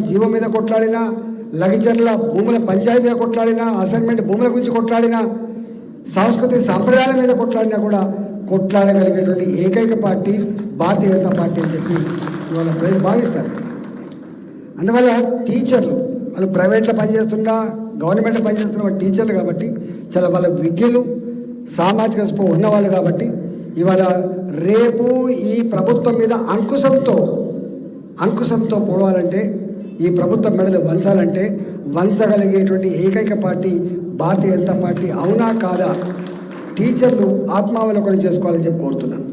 జీవం మీద కొట్లాడినా, లగిచర్ల భూముల పంచాయతీ మీద కొట్లాడినా, అసైన్మెంట్ భూముల గురించి కొట్లాడినా, సాంస్కృతిక సాంప్రదాయాల మీద కొట్లాడినా కూడా కొట్లాడగలిగేటువంటి ఏకైక పార్టీ భారతీయ జనతా పార్టీ అని చెప్పి ఇవాళ ప్రజలు భావిస్తారు. అందువల్ల టీచర్లు వాళ్ళు ప్రైవేట్లో పనిచేస్తున్నా, గవర్నమెంట్లో పనిచేస్తున్న వాళ్ళు టీచర్లు కాబట్టి చాలా వాళ్ళ విద్యలు సామాజిక స్పృహ ఉన్నవాళ్ళు కాబట్టి ఇవాళ రేపు ఈ ప్రభుత్వం మీద అంకుశంతో పోవాలంటే, ఈ ప్రభుత్వం మెడలు వంచాలంటే వంచగలిగేటువంటి ఏకైక పార్టీ భారతీయ జనతా పార్టీ. అవునా కాదా టీచర్లు ఆత్మావలోకనం చేసుకోవాలని చెప్పి కోరుతున్నాను.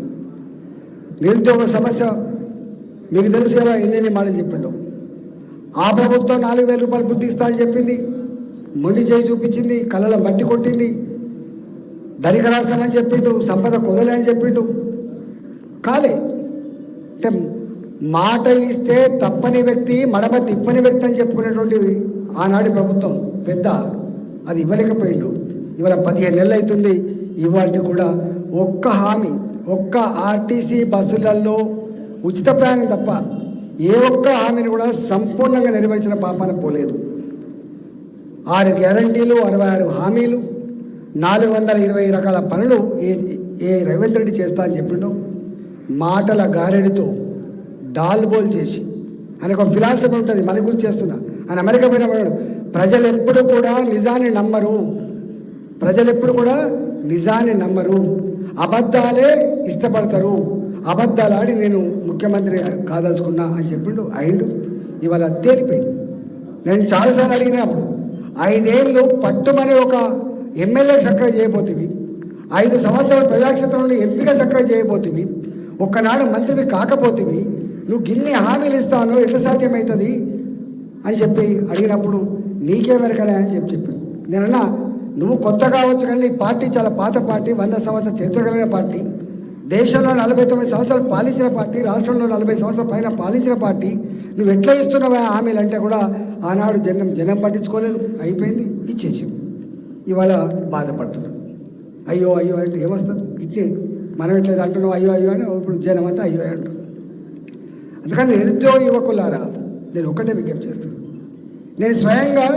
నిరుద్యోగ సమస్య మీకు తెలిసి ఎలా ఎన్ని మాటలు చెప్పిండు. ఆ ప్రభుత్వం 4,000 రూపాయలు వృద్ధి ఇస్తా అని చెప్పింది, మొండి చేయి చూపించింది, కళ్ళలో మట్టి కొట్టింది, ధనిక రాష్ట్రం అని చెప్పిండు, సంపద కుదలే అని చెప్పిండు. కాలే అంటే మాట ఇస్తే తప్పని వ్యక్తి, మడమ తిప్పని వ్యక్తి అని చెప్పుకునేటువంటి ఆనాటి ప్రభుత్వం పెద్ద అది ఇవ్వలేకపోయిండు. ఇవాళ 15 నెలలు అవుతుంది. ఇవాళ కూడా ఒక్క హామీ, ఒక్క ఆర్టీసీ బస్సులలో ఉచిత ప్రయాణం తప్ప ఏ ఒక్క హామీని కూడా సంపూర్ణంగా నెరవేర్చిన పాపాన పోలేదు. 6 గ్యారంటీలు, 66 హామీలు, 420 రకాల పనులు ఏ రేవంత్ రెడ్డి చేస్తా అని చెప్పిండు. మాటల గారెడితో డాల్బోల్ చేసి ఆయన ఒక ఫిలాసఫీ ఉంటుంది, మన గురించి చేస్తున్నా. ఆయన అమెరికా పోయినప్పుడు ప్రజలు ఎప్పుడు కూడా నిజాన్ని నమ్మరు, అబద్ధాలే ఇష్టపడతారు, అబద్ధాలు ఆడి నేను ముఖ్యమంత్రి కాదలుచుకున్నా అని చెప్పిండు. అయిండు. ఇవాళ తేలిపోయింది. నేను చాలాసార్లు అడిగినప్పుడు 5 ఏళ్ళు పట్టుమని ఒక ఎమ్మెల్యేకి చక్కగా చేయబోతుంది, 5 సంవత్సరాల ప్రజాక్షేత్రంలో ఎంపీగా చక్కగా చేయబోతుంది, ఒక్కనాడు మంత్రివి కాకపోతుంది, నువ్వు గిన్ని హామీలు ఇస్తాను ఎట్లా సాధ్యమవుతుంది అని చెప్పి అడిగినప్పుడు నీకేమెరకలే అని చెప్పింది. నేనన్నా నువ్వు కొత్త కావచ్చు కానీ నీ పార్టీ చాలా పాత పార్టీ, 100 సంవత్సరాల చరిత్ర కలిగిన పార్టీ, దేశంలో 49 సంవత్సరాలు పాలించిన పార్టీ, రాష్ట్రంలో 40 సంవత్సరాల పైన పాలించిన పార్టీ, నువ్వు ఎట్లా ఇస్తున్నావా హామీలు అంటే కూడా ఆనాడు జనం పట్టించుకోలేదు, అయిపోయింది, ఇచ్చేసి ఇవాళ బాధపడుతున్నాం. అయ్యో అంటే ఏమొస్తుంది ఇట్లే మనం ఎట్లేదు అంటున్నావు అయ్యో అని ఇప్పుడు జనం అంతా అయ్యో అంటారు. అందుకని నిరుద్యోగ యువకులారా నేను ఒక్కటే విజ్ఞప్తి చేస్తాను. నేను స్వయంగా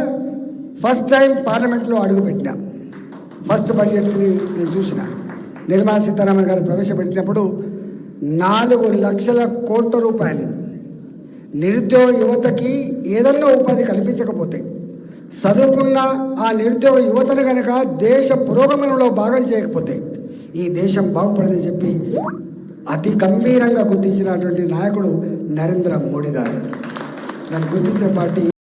ఫస్ట్ టైం పార్లమెంట్లో అడుగుపెట్టినా. ఫస్ట్ బడ్జెట్ని నేను చూసిన నిర్మలా సీతారామన్ గారు ప్రవేశపెట్టినప్పుడు 4 లక్షల కోట్ల రూపాయలు నిరుద్యోగ యువతకి ఏదన్నా ఉపాధి కల్పించకపోతే, చదువుకున్న ఆ నిరుద్యోగ యువతను కనుక దేశ పురోగమనంలో భాగం చేయకపోతే ఈ దేశం బాగుపడదని చెప్పి అతి గంభీరంగా గుర్తించినటువంటి నాయకుడు నరేంద్ర మోడీ గారు. నన్ను గుర్తించిన పార్టీ